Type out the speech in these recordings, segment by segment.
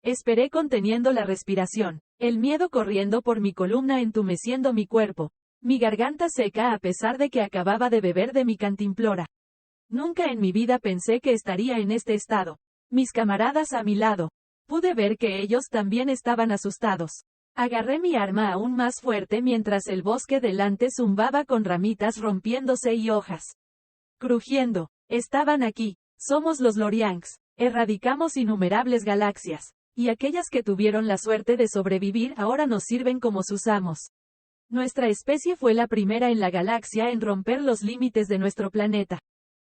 Esperé conteniendo la respiración, el miedo corriendo por mi columna entumeciendo mi cuerpo, mi garganta seca a pesar de que acababa de beber de mi cantimplora. Nunca en mi vida pensé que estaría en este estado. Mis camaradas a mi lado. Pude ver que ellos también estaban asustados. Agarré mi arma aún más fuerte mientras el bosque delante zumbaba con ramitas rompiéndose y hojas crujiendo. Estaban aquí. Somos los Loriangs. Erradicamos innumerables galaxias. Y aquellas que tuvieron la suerte de sobrevivir ahora nos sirven como sus amos. Nuestra especie fue la primera en la galaxia en romper los límites de nuestro planeta.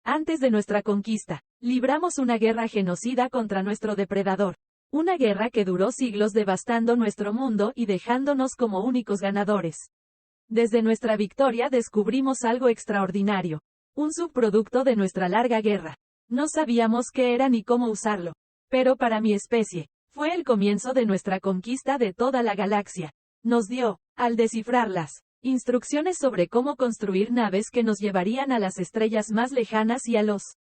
Antes de nuestra conquista, libramos una guerra genocida contra nuestro depredador. Una guerra que duró siglos devastando nuestro mundo y dejándonos como únicos ganadores. Desde nuestra victoria descubrimos algo extraordinario. Un subproducto de nuestra larga guerra. No sabíamos qué era ni cómo usarlo. Pero para mi especie, fue el comienzo de nuestra conquista de toda la galaxia. Nos dio, al descifrarlas, instrucciones sobre cómo construir naves que nos llevarían a las estrellas más lejanas y a los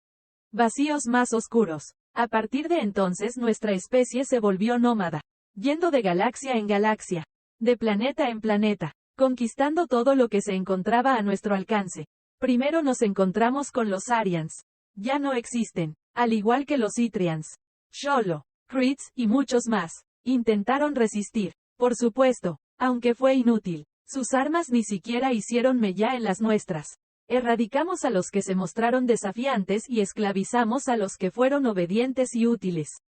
vacíos más oscuros. A partir de entonces nuestra especie se volvió nómada, yendo de galaxia en galaxia, de planeta en planeta, conquistando todo lo que se encontraba a nuestro alcance. Primero nos encontramos con los Arians. Ya no existen, al igual que los Itrians, Xolo, Krits y muchos más. Intentaron resistir, por supuesto, aunque fue inútil. Sus armas ni siquiera hicieron mella en las nuestras. Erradicamos a los que se mostraron desafiantes y esclavizamos a los que fueron obedientes y útiles.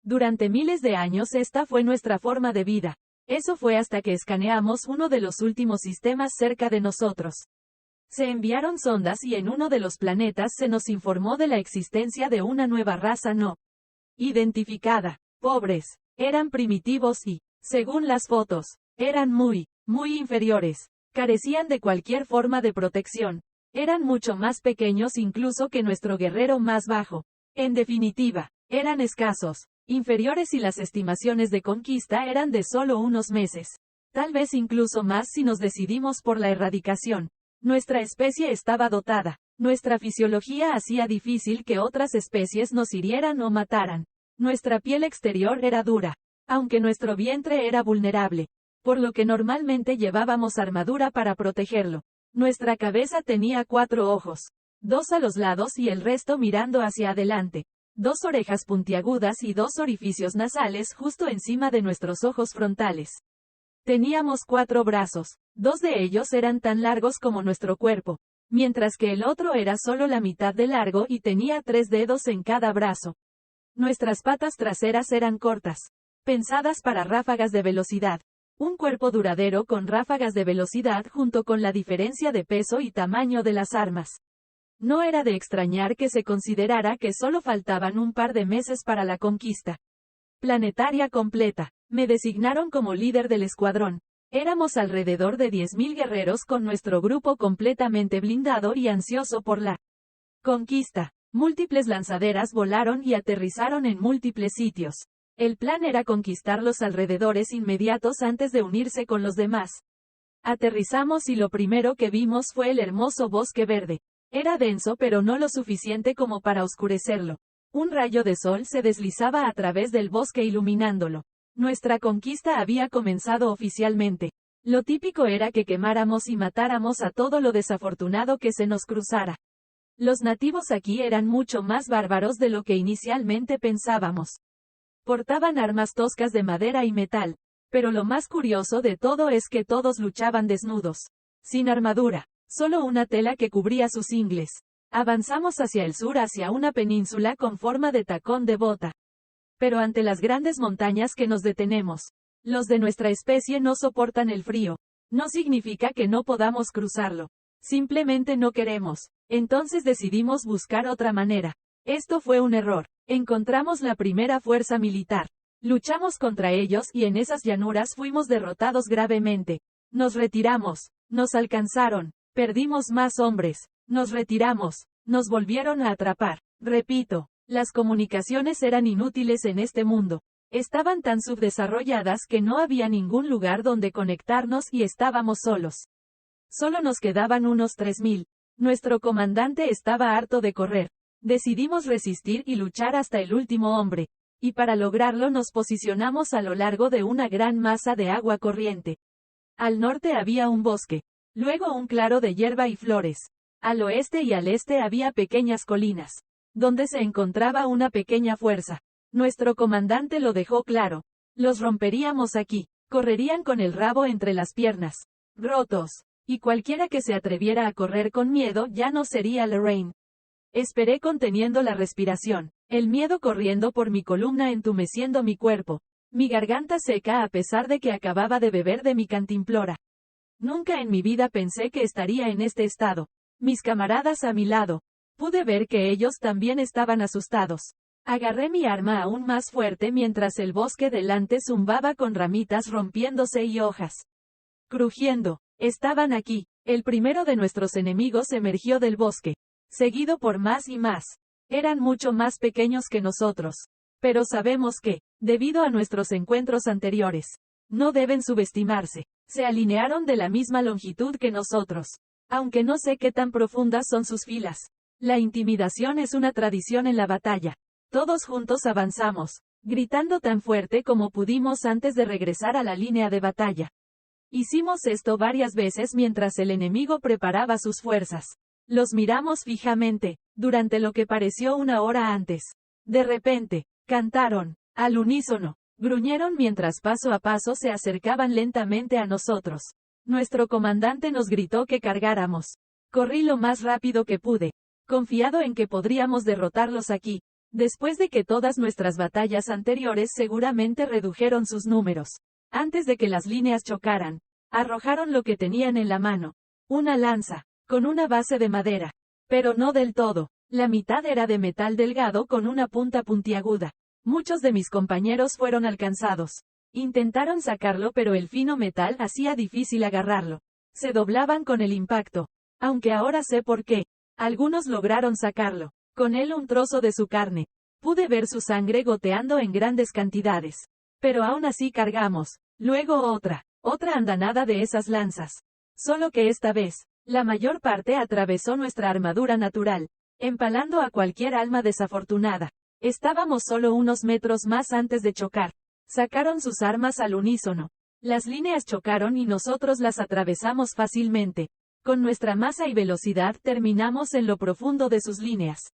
Durante miles de años esta fue nuestra forma de vida. Eso fue hasta que escaneamos uno de los últimos sistemas cerca de nosotros. Se enviaron sondas y en uno de los planetas se nos informó de la existencia de una nueva raza no identificada. Pobres, eran primitivos y, según las fotos, eran muy inferiores. Carecían de cualquier forma de protección. Eran mucho más pequeños incluso que nuestro guerrero más bajo. En definitiva, eran escasos, inferiores y las estimaciones de conquista eran de solo unos meses. Tal vez incluso más si nos decidimos por la erradicación. Nuestra especie estaba dotada. Nuestra fisiología hacía difícil que otras especies nos hirieran o mataran. Nuestra piel exterior era dura, aunque nuestro vientre era vulnerable, por lo que normalmente llevábamos armadura para protegerlo. Nuestra cabeza tenía 4 ojos, 2 a los lados y el resto mirando hacia adelante, 2 orejas puntiagudas y 2 orificios nasales justo encima de nuestros ojos frontales. Teníamos 4 brazos, 2 de ellos eran tan largos como nuestro cuerpo, mientras que el otro era solo la mitad de largo y tenía 3 dedos en cada brazo. Nuestras patas traseras eran cortas, pensadas para ráfagas de velocidad. Un cuerpo duradero con ráfagas de velocidad junto con la diferencia de peso y tamaño de las armas. No era de extrañar que se considerara que solo faltaban un par de meses para la conquista planetaria completa. Me designaron como líder del escuadrón. Éramos alrededor de 10.000 guerreros con nuestro grupo completamente blindado y ansioso por la conquista. Múltiples lanzaderas volaron y aterrizaron en múltiples sitios. El plan era conquistar los alrededores inmediatos antes de unirse con los demás. Aterrizamos y lo primero que vimos fue el hermoso bosque verde. Era denso pero no lo suficiente como para oscurecerlo. Un rayo de sol se deslizaba a través del bosque iluminándolo. Nuestra conquista había comenzado oficialmente. Lo típico era que quemáramos y matáramos a todo lo desafortunado que se nos cruzara. Los nativos aquí eran mucho más bárbaros de lo que inicialmente pensábamos. Portaban armas toscas de madera y metal, pero lo más curioso de todo es que todos luchaban desnudos, sin armadura, solo una tela que cubría sus ingles. Avanzamos hacia el sur hacia una península con forma de tacón de bota. Pero ante las grandes montañas que nos detenemos. Los de nuestra especie no soportan el frío. No significa que no podamos cruzarlo. Simplemente no queremos. Entonces decidimos buscar otra manera. Esto fue un error. Encontramos la primera fuerza militar. Luchamos contra ellos y en esas llanuras fuimos derrotados gravemente. Nos retiramos. Nos alcanzaron. Perdimos más hombres. Nos retiramos. Nos volvieron a atrapar. Repito, las comunicaciones eran inútiles en este mundo. Estaban tan subdesarrolladas que no había ningún lugar donde conectarnos y estábamos solos. Solo nos quedaban unos 3.000. Nuestro comandante estaba harto de correr. Decidimos resistir y luchar hasta el último hombre. y para lograrlo nos posicionamos a lo largo de una gran masa de agua corriente. Al norte había un bosque, luego un claro de hierba y flores. Al oeste y al este había pequeñas colinas, donde se encontraba una pequeña fuerza. Nuestro comandante lo dejó claro. Los romperíamos aquí, correrían con el rabo entre las piernas, rotos, y cualquiera que se atreviera a correr con miedo ya no sería Lorraine. Esperé conteniendo la respiración, el miedo corriendo por mi columna entumeciendo mi cuerpo, mi garganta seca a pesar de que acababa de beber de mi cantimplora. Nunca en mi vida pensé que estaría en este estado. Mis camaradas a mi lado. Pude ver que ellos también estaban asustados. Agarré mi arma aún más fuerte mientras el bosque delante zumbaba con ramitas rompiéndose y hojas crujiendo. Estaban aquí. El primero de nuestros enemigos emergió del bosque, seguido por más y más. Eran mucho más pequeños que nosotros. Pero sabemos que, debido a nuestros encuentros anteriores, no deben subestimarse. Se alinearon de la misma longitud que nosotros. Aunque no sé qué tan profundas son sus filas. La intimidación es una tradición en la batalla. Todos juntos avanzamos, gritando tan fuerte como pudimos antes de regresar a la línea de batalla. Hicimos esto varias veces mientras el enemigo preparaba sus fuerzas. Los miramos fijamente, durante lo que pareció una hora antes. De repente, cantaron, al unísono, gruñeron mientras paso a paso se acercaban lentamente a nosotros. Nuestro comandante nos gritó que cargáramos. Corrí lo más rápido que pude, confiado en que podríamos derrotarlos aquí, después de que todas nuestras batallas anteriores seguramente redujeron sus números. Antes de que las líneas chocaran, arrojaron lo que tenían en la mano. Una lanza, con una base de madera. Pero no del todo. La mitad era de metal delgado con una punta puntiaguda. Muchos de mis compañeros fueron alcanzados. Intentaron sacarlo pero el fino metal hacía difícil agarrarlo. Se doblaban con el impacto. Aunque ahora sé por qué. Algunos lograron sacarlo. Con él un trozo de su carne. Pude ver su sangre goteando en grandes cantidades. Pero aún así cargamos. Luego otra andanada de esas lanzas. Solo que esta vez, la mayor parte atravesó nuestra armadura natural, empalando a cualquier alma desafortunada. Estábamos solo unos metros más antes de chocar. Sacaron sus armas al unísono. Las líneas chocaron y nosotros las atravesamos fácilmente. Con nuestra masa y velocidad terminamos en lo profundo de sus líneas.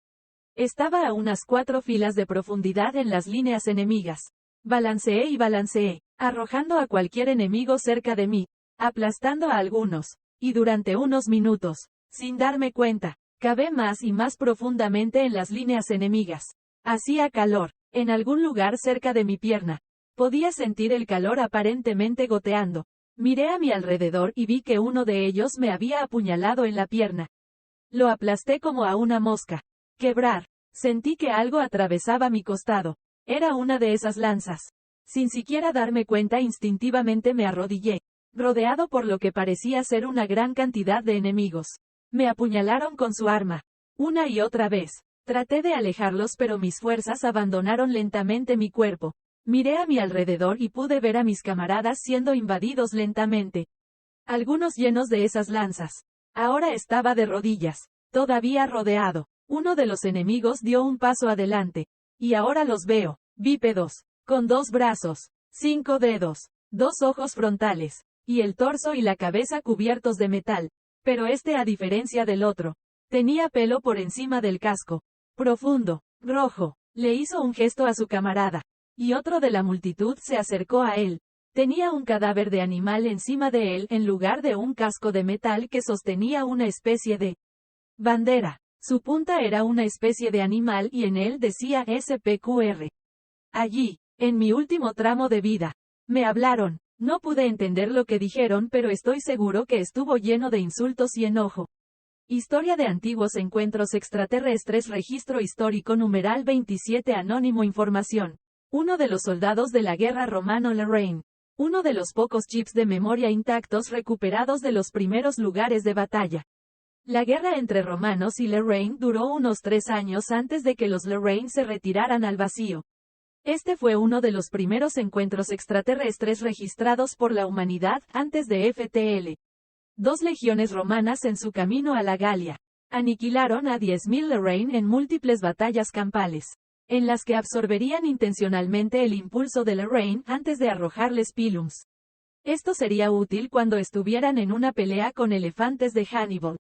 Estaba a unas 4 filas de profundidad en las líneas enemigas. Balanceé y balanceé, arrojando a cualquier enemigo cerca de mí, aplastando a algunos, y durante unos minutos, sin darme cuenta, cavé más y más profundamente en las líneas enemigas. Hacía calor, en algún lugar cerca de mi pierna. Podía sentir el calor aparentemente goteando. Miré a mi alrededor y vi que uno de ellos me había apuñalado en la pierna. Lo aplasté como a una mosca. Quebrar. Sentí que algo atravesaba mi costado. Era una de esas lanzas. Sin siquiera darme cuenta instintivamente me arrodillé, rodeado por lo que parecía ser una gran cantidad de enemigos. Me apuñalaron con su arma. Una y otra vez. Traté de alejarlos pero mis fuerzas abandonaron lentamente mi cuerpo. Miré a mi alrededor y pude ver a mis camaradas siendo invadidos lentamente. Algunos llenos de esas lanzas. Ahora estaba de rodillas, todavía rodeado. Uno de los enemigos dio un paso adelante. Y ahora los veo, bípedos, con 2 brazos, 5 dedos, 2 ojos frontales, y el torso y la cabeza cubiertos de metal. Pero a diferencia del otro, tenía pelo por encima del casco. Profundo, rojo. Le hizo un gesto a su camarada. Y otro de la multitud se acercó a él. Tenía un cadáver de animal encima de él en lugar de un casco de metal que sostenía una especie de bandera. Su punta era una especie de animal y en él decía SPQR. Allí, en mi último tramo de vida, me hablaron. No pude entender lo que dijeron pero estoy seguro que estuvo lleno de insultos y enojo. Historia de antiguos encuentros extraterrestres. Registro histórico numeral 27. Anónimo. Información. Uno de los soldados de la guerra romano Lorraine. Uno de los pocos chips de memoria intactos recuperados de los primeros lugares de batalla. La guerra entre romanos y Lorraine duró unos 3 años antes de que los Lorraine se retiraran al vacío. Este fue uno de los primeros encuentros extraterrestres registrados por la humanidad antes de FTL. 2 legiones romanas en su camino a la Galia aniquilaron a 10.000 Lorraine en múltiples batallas campales. en las que absorberían intencionalmente el impulso de Lorraine antes de arrojarles pilums. Esto sería útil cuando estuvieran en una pelea con elefantes de Hannibal.